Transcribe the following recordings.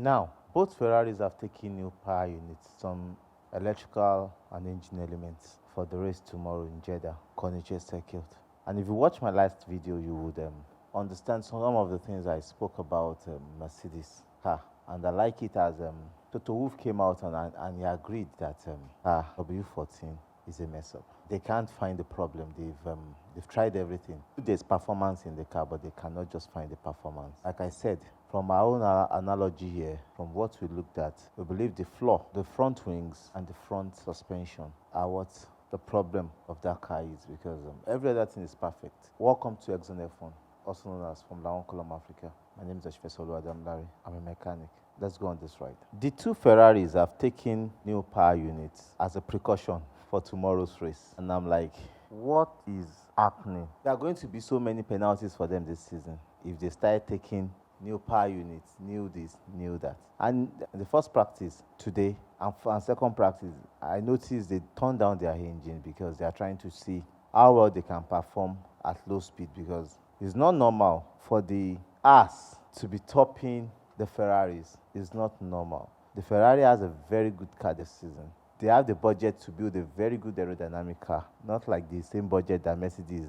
Now, both Ferraris have taken new power units, some electrical and engine elements for the race tomorrow in Jeddah, Corniche Circuit. And if you watch my last video, you would understand some of the things I spoke about Mercedes car. And I like it as Toto Wolff came out and he agreed that W14 is a mess up. They can't find the problem. They've tried everything. There's performance in the car, but they cannot just find the performance. Like I said, from our own analogy here, from what we looked at, we believe the flaw, the front wings and the front suspension are what the problem of that car is, because every other thing is perfect. Welcome to Exxon F1, also known as Formula 1 Column Africa. My name is Ashfesolu Adamlari. I'm a mechanic. Let's go on this ride. The two Ferraris have taken new power units as a precaution for tomorrow's race. And I'm like, what is happening? There are going to be so many penalties for them this season if they start taking new power units, new this, new that. And the first practice today and second practice, I noticed they turned down their engine because they are trying to see how well they can perform at low speed, because it's not normal for the Haas to be topping the Ferraris. It's not normal. The Ferrari has a very good car this season. They have the budget to build a very good aerodynamic car, not like the same budget that Mercedes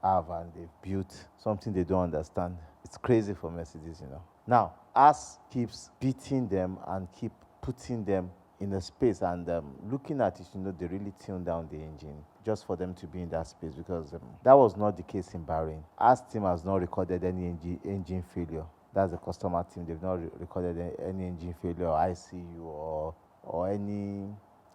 have, and they've built something they don't understand. It's crazy for Mercedes, you know. Now, Haas keeps beating them and keep putting them in a space, and looking at it, you know, they really tuned down the engine just for them to be in that space, because that was not the case in Bahrain. Haas team has not recorded any engine failure. That's the customer team. They've not recorded any engine failure, or ICU, or any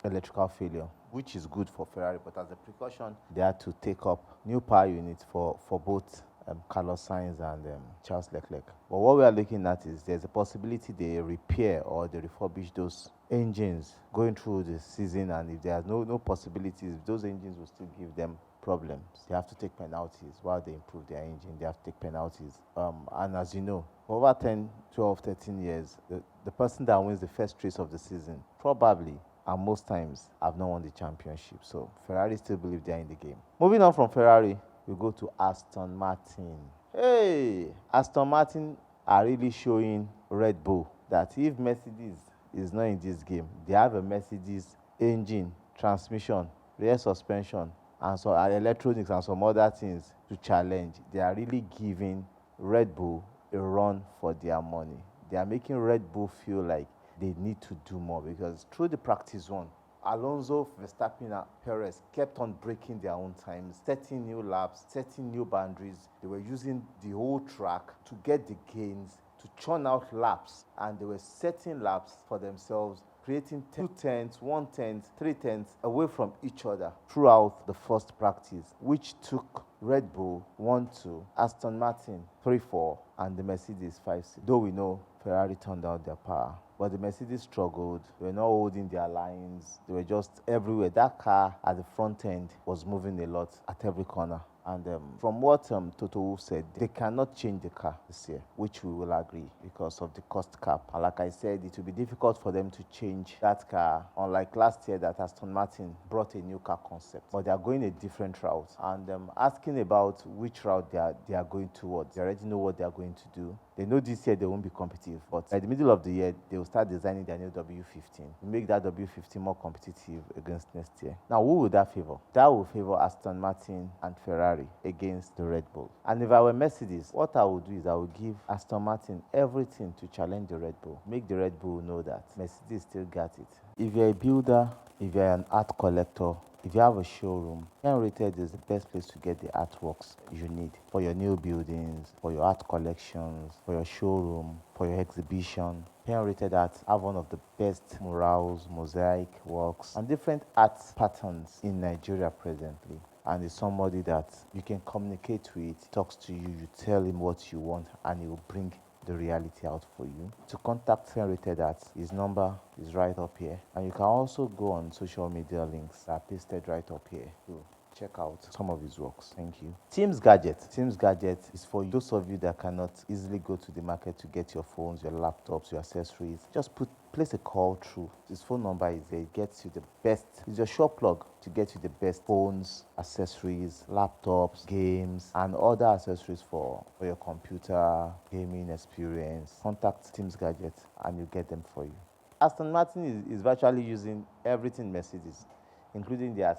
electrical failure, which is good for Ferrari. But as a precaution, they had to take up new power units for both Carlos Sainz and Charles Leclerc. But what we are looking at is there's a possibility they repair or they refurbish those engines going through the season, and if there's no possibilities, those engines will still give them problems. They have to take penalties while they improve their engine. They have to take penalties. And as you know, for over 10, 12, 13 years, the person that wins the first race of the season probably, and most times, have not won the championship. So Ferrari still believe they're in the game. Moving on from Ferrari, we go to Aston Martin. Hey, Aston Martin are really showing Red Bull that if Mercedes is not in this game, they have a Mercedes engine, transmission, rear suspension, and so electronics and some other things to challenge. They are really giving Red Bull a run for their money. They are making Red Bull feel like they need to do more, because through the practice one, Alonso, Vestappen, and Perez kept on breaking their own times, setting new laps, setting new boundaries. They were using the whole track to get the gains, to churn out laps, and they were setting laps for themselves, creating 2/10, 1/10, 3/10 away from each other throughout the first practice, which took Red Bull 1-2, Aston Martin 3-4, and the Mercedes 5-6. Though we know Ferrari turned out their power, but the Mercedes struggled. They were not holding their lines. They were just everywhere. That car at the front end was moving a lot at every corner. And from what Toto Wolff said, they cannot change the car this year, which we will agree, because of the cost cap. And like I said, it will be difficult for them to change that car, unlike last year that Aston Martin brought a new car concept. But they are going a different route. And asking about which route they are going towards, they already know what they are going to do. They know this year they won't be competitive, but by the middle of the year, they will start designing their new W15 to make that W15 more competitive against next year. Now, who will that favor? That will favor Aston Martin and Ferrari against the Red Bull. And if I were Mercedes, what I would do is I would give Aston Martin everything to challenge the Red Bull. Make the Red Bull know that Mercedes still got it. If you're a builder, if you're an art collector, if you have a showroom, Pen Rated is the best place to get the artworks you need for your new buildings, for your art collections, for your showroom, for your exhibition. Pen Rated Art have one of the best murals, mosaic works, and different art patterns in Nigeria presently. And it's somebody that you can communicate with, talks to you, you tell him what you want, and he will bring the reality out for you. To contact Pen Rated Art, his number is right up here, and you can also go on social media links that are pasted right up here. So check out some of his works. Thank you. Teams Gadget. Teams Gadget is for those of you that cannot easily go to the market to get your phones, your laptops, your accessories. Just place a call through. His phone number is there. It gets you the best. It's your shop plug to get you the best phones, accessories, laptops, games, and other accessories for your computer, gaming experience. Contact Teams Gadget and you get them for you. Aston Martin is virtually using everything Mercedes, including their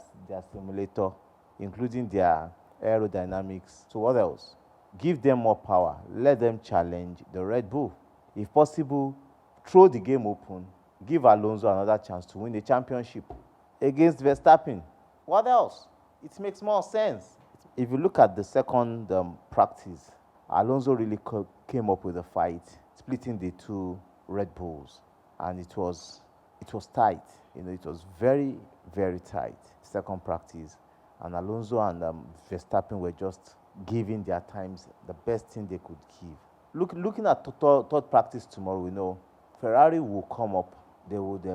simulator, including their aerodynamics. So what else? Give them more power. Let them challenge the Red Bull. If possible, throw the game open. Give Alonso another chance to win the championship against Vestappen. What else? It makes more sense. If you look at the second practice, Alonso really came up with a fight, splitting the two Red Bulls. And it was tight. It was very, very tight. Second practice, and Alonso and Vestappen were just giving their times the best thing they could give. Looking at third practice tomorrow, Ferrari will come up. They would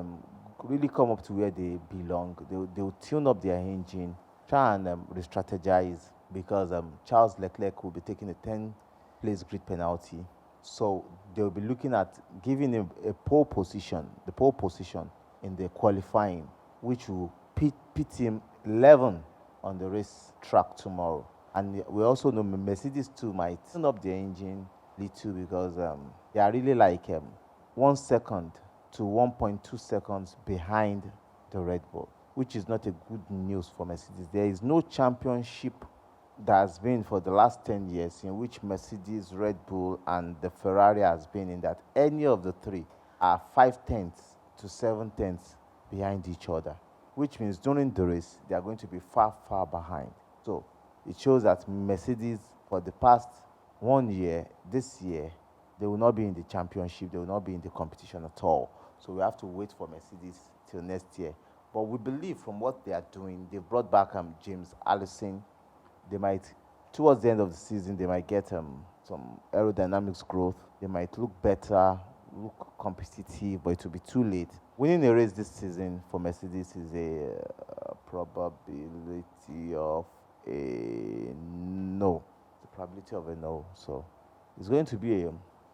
really come up to where they belong. They will tune up their engine, try and re-strategize, because Charles Leclerc will be taking a 10-place grid penalty. So they'll be looking at giving him the pole position in the qualifying, which will pit him 11 on the race track tomorrow. And we also know Mercedes too might tune up their engine little, because they are really like 1 second to 1.2 seconds behind the Red Bull, which is not a good news for Mercedes. There is no championship that has been for the last 10 years in which Mercedes, Red Bull, and the Ferrari has been in that any of the three are 0.5 to 0.7 behind each other, which means during the race, they are going to be far, far behind. So it shows that Mercedes, for the past 1 year, this year, they will not be in the championship, they will not be in the competition at all. So we have to wait for Mercedes till next year. But we believe from what they are doing, they brought back James Allison. They might, towards the end of the season, they might get some aerodynamics growth. They might look better, look competitive, but it will be too late. Winning a race this season for Mercedes is a probability of a no. The probability of a no. So it's going to be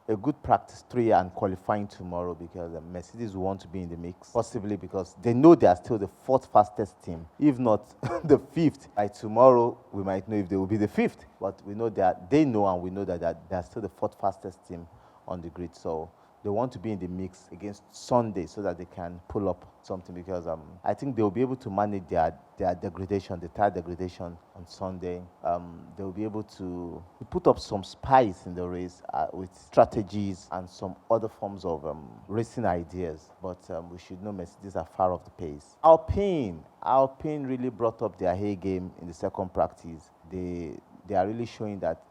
a good practice 3 and qualifying tomorrow, because Mercedes will want to be in the mix, possibly because they know they are still the 4th fastest team, if not the 5th. By tomorrow, we might know if they will be the 5th, but we know that they know, and we know that they are still the 4th fastest team on the grid. So they want to be in the mix against Sunday so that they can pull up something, because I think they will be able to manage their degradation, the tire degradation on Sunday. They will be able to put up some spice in the race with strategies and some other forms of racing ideas. But we should know Mercedes are far off the pace. Alpine really brought up their A game in the second practice. They are really showing that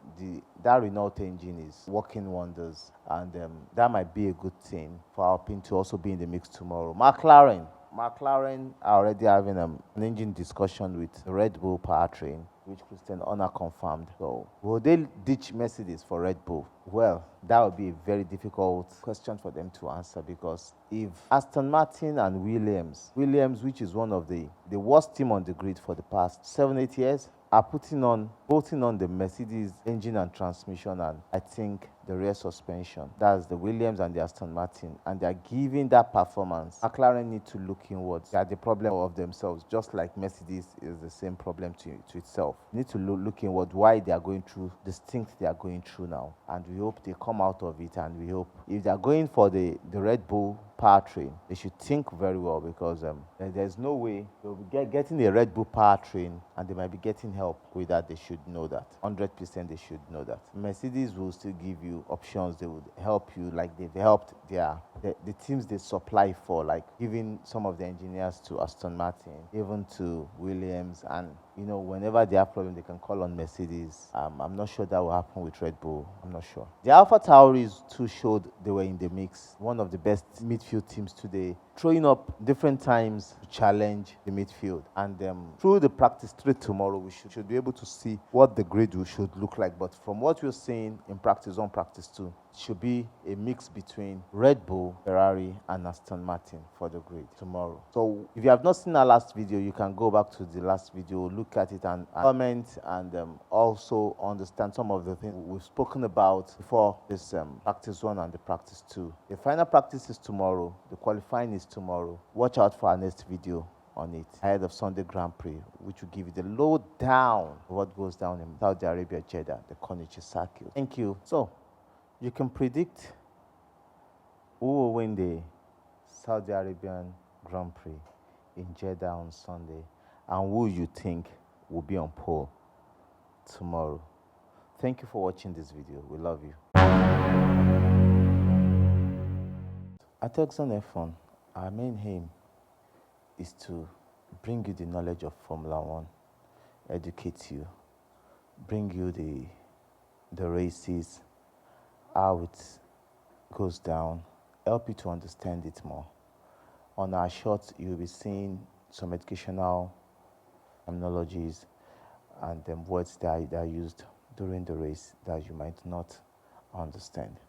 that Renault engine is working wonders, and that might be a good thing for Alpine to also be in the mix tomorrow. McLaren are already having an engine discussion with the Red Bull powertrain, which Christian Horner confirmed. So will they ditch Mercedes for Red Bull? Well, that would be a very difficult question for them to answer, because if Aston Martin and Williams, which is one of the worst team on the grid for the past 7-8 years, are bolting on the Mercedes engine and transmission, and I think the rear suspension. That's the Williams and the Aston Martin, and they're giving that performance. McLaren need to look inwards. They are the problem of themselves, just like Mercedes is the same problem to itself. They need to look inward why they are going through the stink they are going through now, and we hope they come out of it. And we hope, if they are going for the Red Bull powertrain, they should think very well, because there's no way they'll be getting a Red Bull powertrain and they might be getting help with that. They should know that. 100% they should know that. Mercedes will still give you options. They would help you like they've helped the teams they supply for, like giving some of the engineers to Aston Martin, even to Williams, and whenever they have problems, they can call on Mercedes. I'm not sure that will happen with Red Bull. I'm not sure. The Alpha Tauris too showed they were in the mix. One of the best midfield teams today, throwing up different times to challenge the midfield. And through the practice 3 tomorrow, we should be able to see what the grid should look like. But from what we're seeing in practice 1, practice 2, should be a mix between Red Bull, Ferrari, and Aston Martin for the grid tomorrow. So if you have not seen our last video, you can go back to the last video, look at it, and comment, and also understand some of the things we've spoken about before this practice 1 and the practice 2. The final practice is tomorrow. The qualifying is tomorrow. Watch out for our next video on it ahead of Sunday Grand Prix, which will give you the lowdown of what goes down in Saudi Arabia, Jeddah, the Corniche circuit. Thank you. So you can predict who will win the Saudi Arabian Grand Prix in Jeddah on Sunday, and who you think will be on pole tomorrow. Thank you for watching this video. We love you. At Exxon F1, our main aim is to bring you the knowledge of Formula One, educate you, bring you the races, how it goes down, help you to understand it more. On our shorts, you'll be seeing some educational terminologies and words that are used during the race that you might not understand.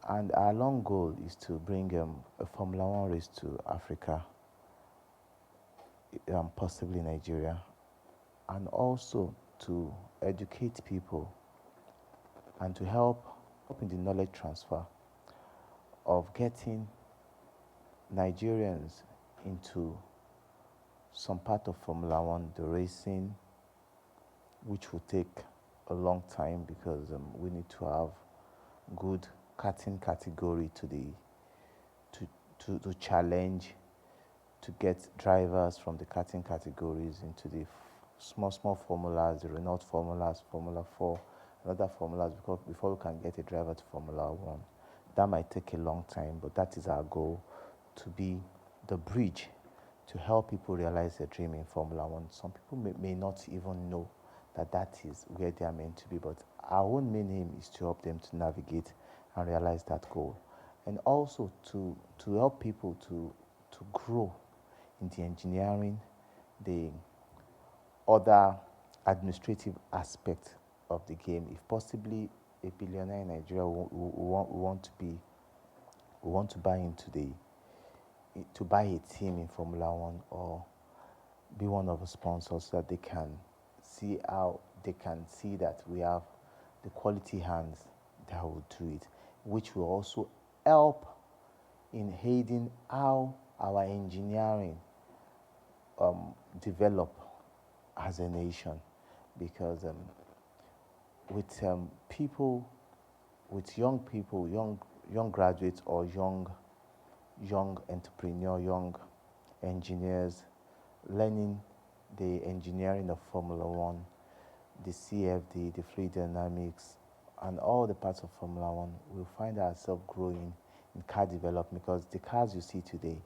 And our long goal is to bring a Formula One race to Africa, possibly Nigeria, and also to educate people and to help in the knowledge transfer of getting Nigerians into some part of Formula One, the racing, which will take a long time because we need to have good karting category to challenge, to get drivers from the karting categories into the small formulas, the Renault formulas, Formula 4, and other formulas, because before we can get a driver to Formula 1. That might take a long time, but that is our goal, to be the bridge to help people realize their dream in Formula 1. Some people may not even know that is where they are meant to be, but our own main aim is to help them to navigate and realize that goal, and also to help people to grow in the engineering, the other administrative aspect of the game. If possibly a billionaire in Nigeria want to buy to buy a team in Formula One or be one of the sponsors, so that they can see that we have the quality hands that will do it, which will also help in aiding how our engineering develop as a nation, because with young people, young graduates, or young entrepreneur, young engineers learning the engineering of Formula One, the CFD, the fluid dynamics, and all the parts of Formula One, we'll find ourselves growing in car development, because the cars you see today,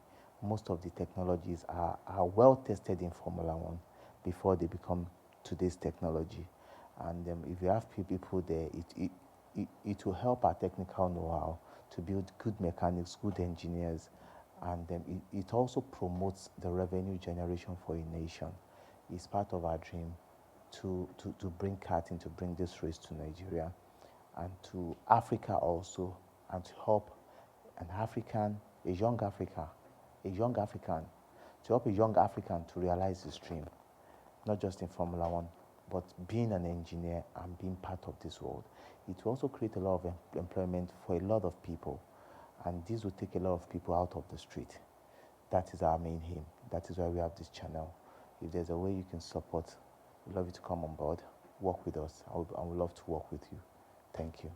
most of the technologies are well tested in Formula One before they become today's technology. And if you have people there, it will help our technical know-how to build good mechanics, good engineers, and it also promotes the revenue generation for a nation. It's part of our dream to bring karting, to bring this race to Nigeria and to Africa also, and to help a young African, to help a young African to realize his dream, not just in Formula One, but being an engineer and being part of this world. It will also create a lot of employment for a lot of people, and this will take a lot of people out of the street. That is our main aim. That is why we have this channel. If there's a way you can support, we'd love you to come on board, work with us, and we'd love to work with you. Thank you.